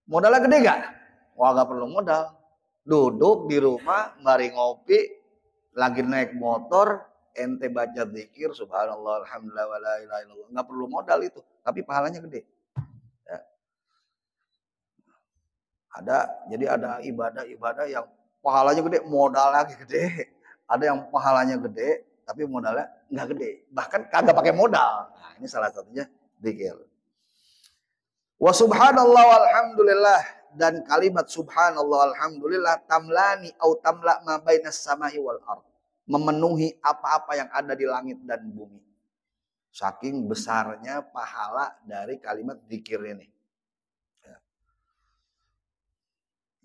modalnya gede gak? Wah gak perlu modal. Duduk di rumah, mari ngopi, lagi naik motor, ente baca zikir, subhanallah, alhamdulillah, wa la ilaha illallah. Gak perlu modal itu, tapi pahalanya gede. Ya. Jadi ada ibadah-ibadah yang pahalanya gede, modalnya gede. Ada yang pahalanya gede, tapi modalnya nggak gede. Bahkan kagak pakai modal. Nah, ini salah satunya zikir. Wa subhanallah walhamdulillah, dan kalimat subhanallah alhamdulillah tamlani au tamla ma bainas samai wal ard, memenuhi apa-apa yang ada di langit dan bumi. Saking besarnya pahala dari kalimat zikir ini. Ya.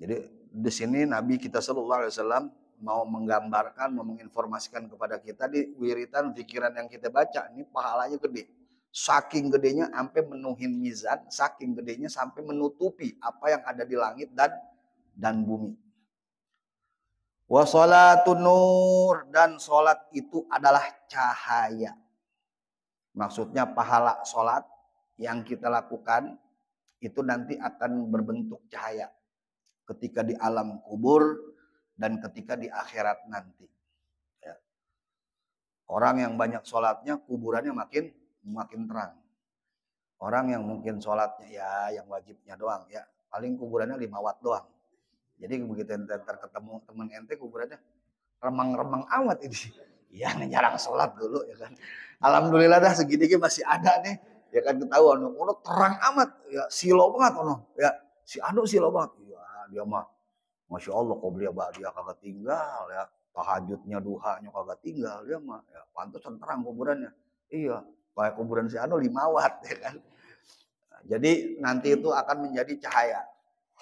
Jadi di sini Nabi kita sallallahu alaihi wasallam mau menggambarkan, mau menginformasikan kepada kita di wiritan zikiran yang kita baca ini pahalanya gede. Saking gedenya sampai menuhin mizan, saking gedenya sampai menutupi apa yang ada di langit dan bumi. Wa sholatun nur, dan sholat itu adalah cahaya. Maksudnya pahala sholat yang kita lakukan itu nanti akan berbentuk cahaya ketika di alam kubur dan ketika di akhirat nanti. Ya. Orang yang banyak sholatnya kuburannya makin terang. Orang yang mungkin sholatnya ya yang wajibnya doang ya paling kuburannya 5 watt doang. Jadi begitu ente ketemu temen ente kuburannya remang-remang amat ini. Yang jarang sholat dulu ya kan. Alhamdulillah dah segini masih ada nih. Ya kan ketahuan, ono terang amat, ya silo banget ono. Ya si Anu silo banget. Ya dia mah Masya Allah qobliyah ba'diyah kagak tinggal ya. Tahajudnya duhanya kagak tinggal dia mah. Ya pantesan terang kuburannya. Iya, kayak kuburan si Anu 5 watt ya kan. Nah, jadi nanti itu akan menjadi cahaya.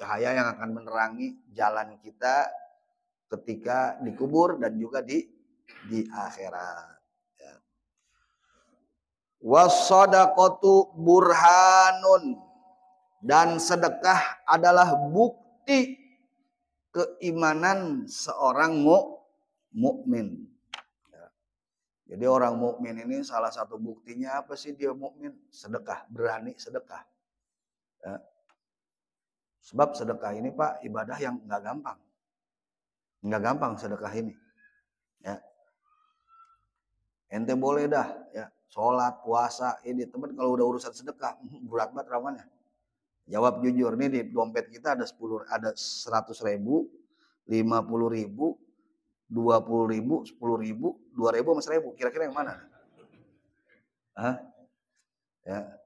Cahaya yang akan menerangi jalan kita ketika dikubur dan juga di akhirat. Ya. Wassadaqatu burhanun, dan sedekah adalah bukti keimanan seorang mukmin. Ya. Jadi orang mukmin ini salah satu buktinya apa sih dia mukmin? Sedekah, berani sedekah. Ya. Sebab sedekah ini Pak ibadah yang nggak gampang. Nggak gampang sedekah ini. Ya. Ente boleh dah ya sholat, puasa, ini teman kalau udah urusan sedekah berat banget rawannya. Jawab jujur nih di dompet kita ada 100.000, 50.000, 20.000, 10.000, 2.000 sama 1.000. Kira-kira yang mana? Hah? Ya.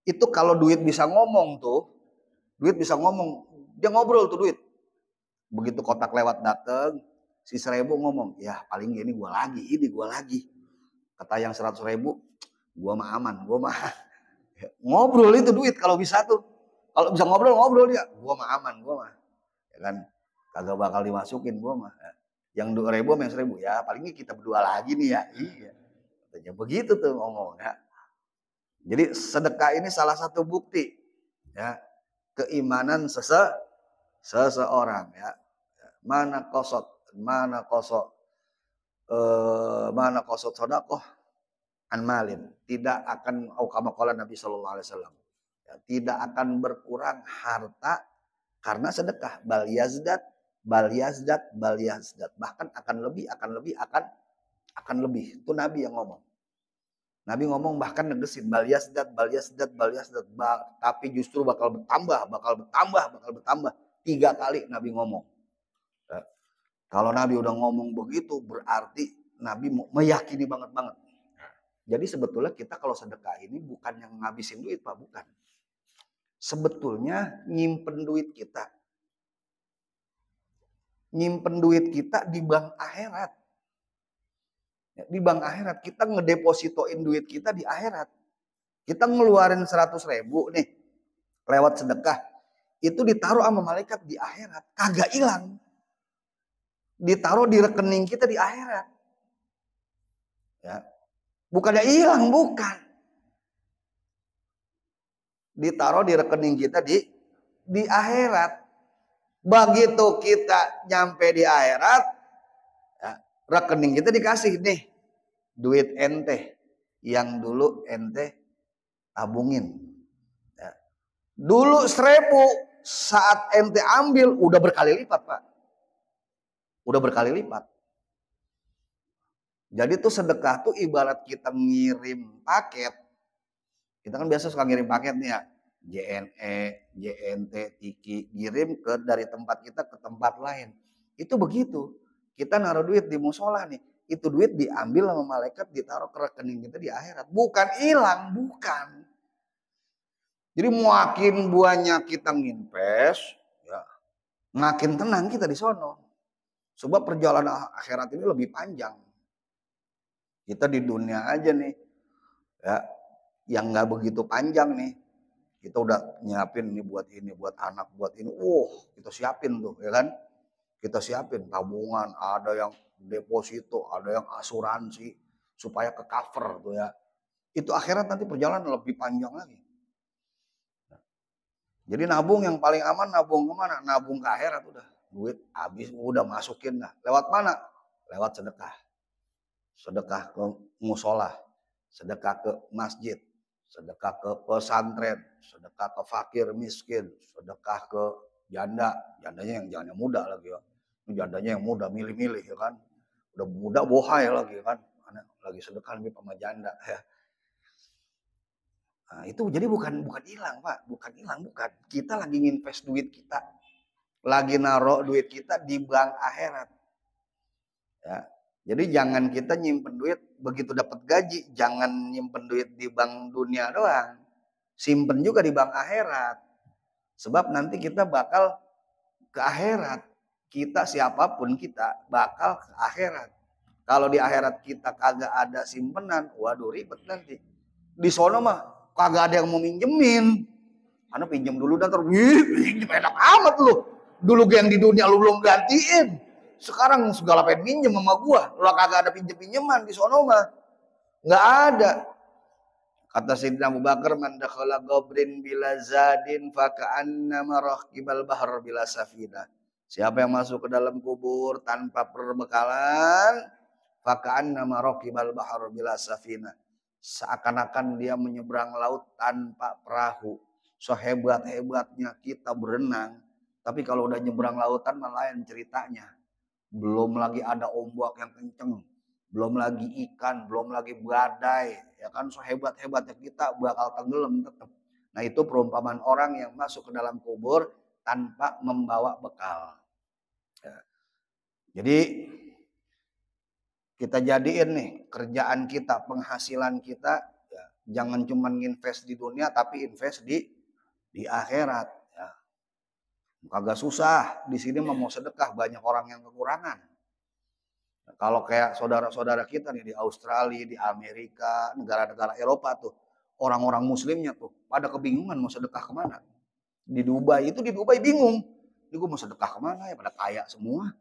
Itu kalau duit bisa ngomong tuh, duit bisa ngomong, dia ngobrol tuh duit. Begitu kotak lewat dateng, si 1.000 ngomong, ya paling gini gua lagi. Kata yang 100.000, gua mah aman, gua mah ngobrol itu duit kalau bisa tuh. Kalau bisa ngobrol dia, gua mah aman, gua mah. Ya kan, kagak bakal dimasukin gua mah. Yang 2.000 sama yang 1.000, ya paling kita berdua lagi nih ya. Iya. Katanya begitu tuh ngomong ya. Jadi sedekah ini salah satu bukti ya keimanan seseorang ya. Mana kosot sodakoh an malin, tidak akan kama qala Nabi sallallahu alaihi wasallam. Ya, tidak akan berkurang harta karena sedekah, bal yazdat. Bahkan akan lebih. Itu Nabi yang ngomong. Nabi ngomong bahkan negesin bal yazdat. Tapi justru bakal bertambah. 3 kali Nabi ngomong. Ya. Kalau Nabi udah ngomong begitu berarti Nabi meyakini banget. Jadi sebetulnya kita kalau sedekah ini bukan yang ngabisin duit Pak, bukan. Sebetulnya nyimpen duit kita di bank akhirat. Di bank akhirat kita ngedepositoin duit kita di akhirat. Kita ngeluarin 100.000 nih lewat sedekah. Itu ditaruh sama malaikat di akhirat. Kagak hilang. Ditaruh di rekening kita di akhirat. Ya. Bukannya hilang, bukan. Ditaruh di rekening kita di akhirat. Begitu kita nyampe di akhirat, ya, rekening kita dikasih nih duit ente yang dulu ente tabungin. Ya. Dulu 1.000 saat ente ambil udah berkali lipat Pak. Udah berkali lipat. Jadi tuh sedekah tuh ibarat kita ngirim paket. Kita kan biasa suka ngirim paket nih ya. JNE, JNT, Tiki, ngirim dari tempat kita ke tempat lain. Itu begitu. Kita naruh duit di musola nih. Itu duit diambil sama malaikat, ditaruh ke rekening kita di akhirat. Bukan hilang, bukan. Jadi makin banyak kita nginvest, ya, makin tenang kita di sono. Sebab perjalanan akhirat ini lebih panjang. Kita di dunia aja nih, ya, yang nggak begitu panjang nih. Kita udah nyiapin nih buat ini, buat anak, buat ini. Kita siapin tuh, ya kan? Kita siapin tabungan, ada yang deposito, ada yang asuransi supaya ke cover tuh ya. Itu akhirat nanti perjalanan lebih panjang lagi. Jadi nabung yang paling aman nabung kemana? Nabung ke akhirat udah. Duit habis udah masukin dah. Lewat mana? Lewat sedekah. Sedekah ke musola, sedekah ke masjid, sedekah ke pesantren, sedekah ke fakir miskin, sedekah ke janda, jandanya yang janda muda lagi ya. Jandanya yang muda milih-milih ya kan. Udah muda bohai lagi kan. Lagi sedekah nih sama janda ya. Nah, itu jadi bukan hilang Pak, bukan. Kita lagi nginvest duit kita. Lagi naruh duit kita di bank akhirat. Ya. Jadi jangan kita nyimpen duit begitu dapat gaji, jangan nyimpen duit di bank dunia doang. Simpen juga di bank akhirat. Sebab nanti kita bakal ke akhirat. Kita siapapun kita bakal ke akhirat. Kalau di akhirat kita kagak ada simpenan, waduh ribet nanti. Di sono mah kagak ada yang mau minjemin. Karena pinjam dulu dan pinjam enak amat lu. Dulu yang di dunia lu belum gantiin. Sekarang segala pengen minjem sama gua. Lu kagak ada pinjem-pinjeman di sono mah. Nggak ada. Kata Sayyidina Abu Bakar, man dakhala qabrin bila zadin faka'annama raqibal bahr bila safina. Siapa yang masuk ke dalam kubur tanpa perbekalan, faka'annama raqibal bahr bila safina. Seakan-akan dia menyeberang laut tanpa perahu. Sehebat-hebatnya kita berenang, tapi kalau udah nyeberang lautan malah lain ceritanya. Belum lagi ada ombak yang kenceng, belum lagi ikan, belum lagi badai, ya kan, sehebat-hebatnya kita bakal tenggelam tetap. Nah itu perumpamaan orang yang masuk ke dalam kubur tanpa membawa bekal. Ya. Jadi kita jadiin nih kerjaan kita, penghasilan kita, ya, jangan cuma invest di dunia tapi invest di akhirat. Ya. Kagak susah, di sini mau sedekah banyak orang yang kekurangan. Kalau kayak saudara-saudara kita nih di Australia, di Amerika, negara-negara Eropa tuh, orang-orang muslimnya tuh pada kebingungan mau sedekah kemana. Di Dubai bingung. Ini gue mau sedekah kemana ya, pada kaya semua.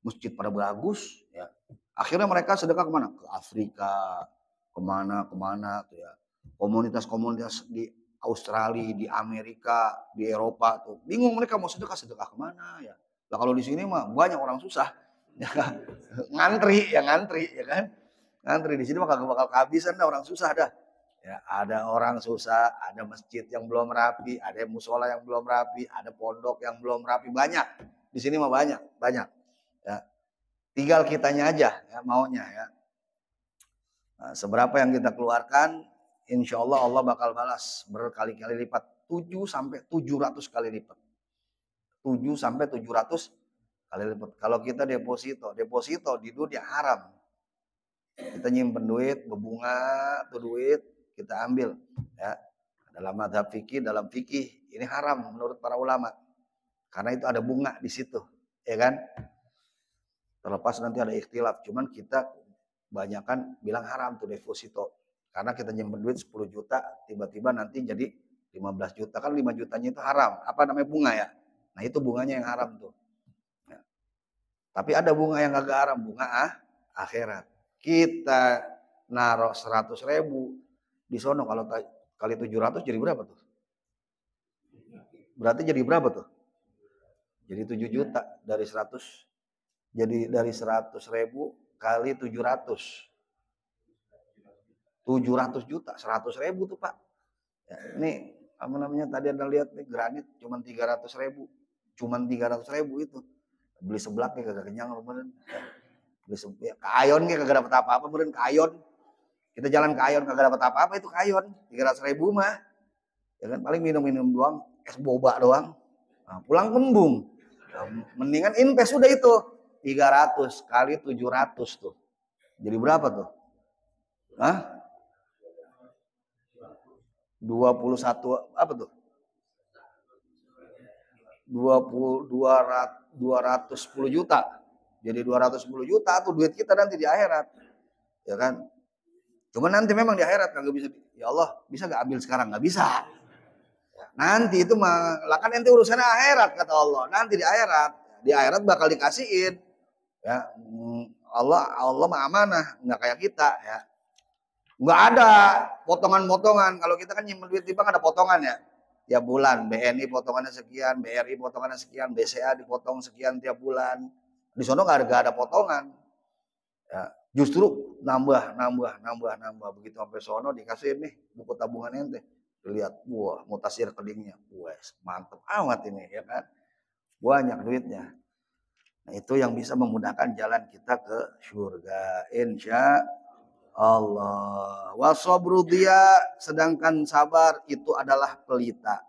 Masjid pada bagus. Ya. Akhirnya mereka sedekah kemana? Ke Afrika, kemana tuh ya. Komunitas-komunitas di Australia, di Amerika, di Eropa tuh. Bingung mereka mau sedekah kemana ya. Nah kalau di sini mah banyak orang susah. Ya kan? ngantri ya kan, ngantri di sini mah kagak bakal kehabisan dah, orang susah dah ya. Ada orang susah, ada masjid yang belum rapi, ada musola yang belum rapi, ada pondok yang belum rapi, banyak di sini mah banyak ya. Tinggal kitanya aja ya maunya ya. Nah, seberapa yang kita keluarkan, insya Allah Allah bakal balas berkali-kali lipat, 7 sampai 700 kali lipat, 7 sampai 700 kali lipat. Kalau kita deposito di dunia haram. Kita nyimpen duit, berbunga tuh duit, kita ambil ya. Dalam mazhab fikih, dalam fikih ini haram menurut para ulama. Karena itu ada bunga di situ, ya kan? Terlepas nanti ada ikhtilaf, cuman kita kebanyakan bilang haram tuh deposito. Karena kita nyimpen duit 10 juta, tiba-tiba nanti jadi 15 juta, kan 5 jutanya itu haram. Apa namanya, bunga ya? Nah itu bunganya yang haram tuh. Tapi ada bunga yang agak haram, bunga akhirat. Kita naruh 100.000 di sono, kalau kali 700 jadi berapa tuh? Berarti jadi berapa tuh? Jadi 7 juta dari 100. Jadi dari 100.000 kali 700. 700 juta, 100.000 tuh Pak. Ya, ini apa namanya, tadi Anda lihat nih granit cuma 300.000. Cuma 300.000 itu. Beli seblak nih kagak kenyang loh meren. Beli seblak, ke Ayon nih kagak dapat apa-apa meren, ke Ayon. Kita jalan ke Ayon kagak dapat apa-apa, itu ke Ayon. 300.000 mah. Ya kan paling minum-minum doang, es boba doang. Nah, pulang kembung. Nah, mendingan invest udah itu. 300 kali 700 tuh. Jadi berapa tuh? Hah? 21 apa tuh? 210 juta. Jadi 210 juta tuh duit kita nanti di akhirat. Ya kan? Cuma nanti memang di akhirat kagak bisa. Ya Allah, bisa gak ambil sekarang? Gak bisa. Nanti itu mah, lah kan ente urusannya akhirat kata Allah. Nanti di akhirat bakal dikasihin. Ya, Allah mah amanah, nggak kayak kita ya. Nggak ada potongan-potongan. Kalau kita kan nyimpen duit di bank ada potongan ya. Tiap bulan BNI potongannya sekian, BRI potongannya sekian, BCA dipotong sekian tiap bulan. Di sono nggak ada potongan. Ya, justru nambah. Begitu sampai sono dikasih nih buku tabungan ente. Lihat, wah, mutasi rekeningnya. Wah, mantep amat ini ya kan. Banyak duitnya. Nah, itu yang bisa memudahkan jalan kita ke surga. Insya Allah. Wasobru dia, sedangkan sabar itu adalah pelita.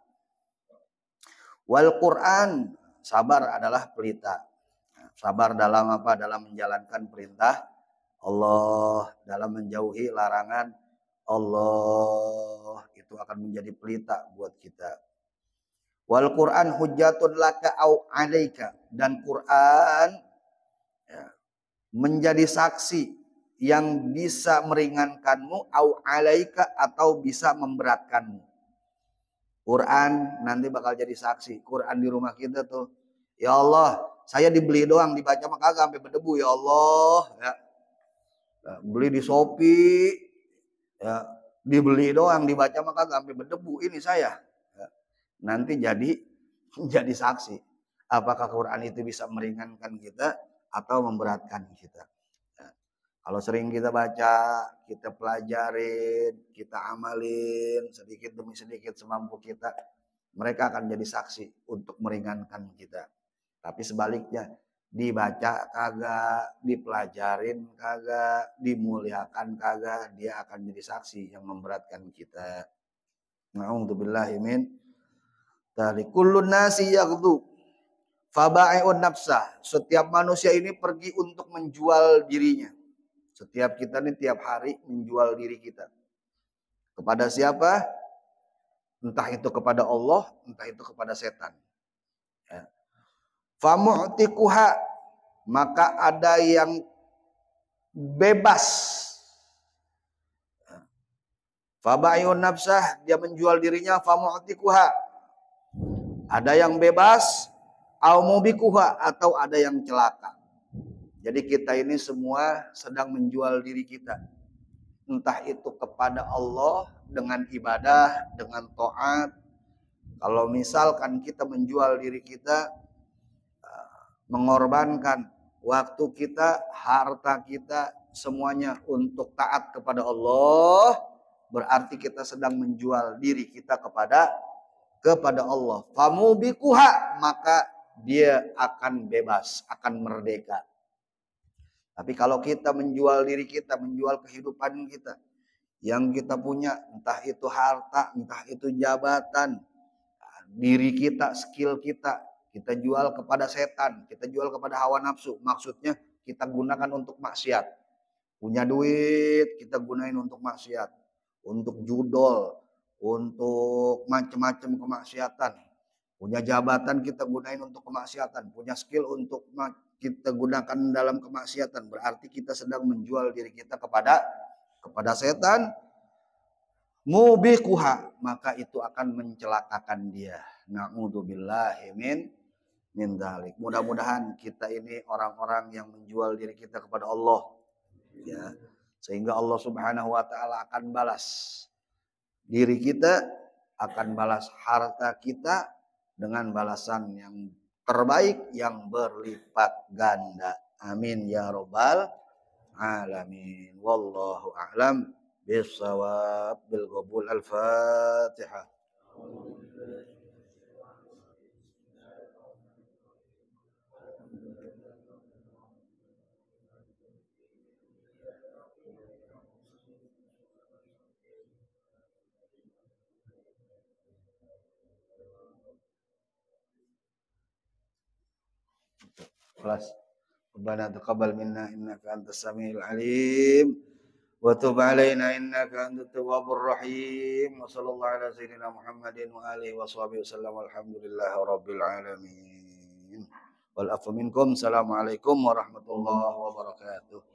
Wal Quran, sabar adalah pelita. Sabar dalam apa? Dalam menjalankan perintah Allah, dalam menjauhi larangan Allah, itu akan menjadi pelita buat kita. Wal Quran hujjatun laka au alaika, dan Quran ya, menjadi saksi yang bisa meringankanmu au alaika, atau bisa memberatkanmu. Quran nanti bakal jadi saksi. Quran di rumah kita tuh, ya Allah, saya dibeli doang, dibaca mah kagak sampai berdebu ya Allah ya. Beli di Shopee ya, dibeli doang, dibaca mah kagak sampai berdebu, ini saya ya. Nanti jadi saksi apakah Quran itu bisa meringankan kita atau memberatkan kita ya. Kalau sering kita baca, kita pelajarin, kita amalin sedikit demi sedikit semampu kita, mereka akan jadi saksi untuk meringankan kita. Tapi sebaliknya, dibaca kagak, dipelajarin kagak, dimuliakan kagak, dia akan jadi saksi yang memberatkan kita. Na'udzubillahi min dzalik. Kullun nasi yaghdu fabai'un nafsah. Setiap manusia ini pergi untuk menjual dirinya. Setiap kita ini tiap hari menjual diri kita. Kepada siapa? Entah itu kepada Allah, entah itu kepada setan. Ya. Famu'tiquha, maka ada yang bebas. Fabai'un nafsah, dia menjual dirinya, famu'tiquha. Ada yang bebas, au mubikuha, atau ada yang celaka. Jadi kita ini semua sedang menjual diri kita. Entah itu kepada Allah dengan ibadah, dengan taat. Kalau misalkan kita menjual diri kita, mengorbankan waktu kita, harta kita, semuanya untuk taat kepada Allah, berarti kita sedang menjual diri kita kepada Allah. Famubikuha, maka dia akan bebas, akan merdeka. Tapi kalau kita menjual diri kita, menjual kehidupan kita, yang kita punya, entah itu harta, entah itu jabatan, diri kita, skill kita jual kepada setan, kita jual kepada hawa nafsu. Maksudnya kita gunakan untuk maksiat. Punya duit, kita gunain untuk maksiat, untuk judol, untuk macam-macam kemaksiatan. Punya jabatan kita gunain untuk kemaksiatan, punya skill untuk kita gunakan dalam kemaksiatan, berarti kita sedang menjual diri kita kepada setan. Mubikuha, maka itu akan mencelakakan dia. Na'udzubillahi min dzalik. Mudah-mudahan kita ini orang-orang yang menjual diri kita kepada Allah ya, sehingga Allah Subhanahu wa taala akan balas diri kita, akan balas harta kita dengan balasan yang terbaik yang berlipat ganda. Amin ya rabbal alamin. Wallahu a'lam bissawab. Bil qabul. Al-Fatihah. Kelas. Rabbana taqabbal minna innaka antas samiul alim wa tub alaina innaka antat tawwabur rahim. Wa sallallahu ala sayyidina Muhammadin wa alihi wa sahbihi wasallam. Alhamdulillahi rabbil alamin. Wal afu minkum. Assalamualaikum warahmatullahi wabarakatuh.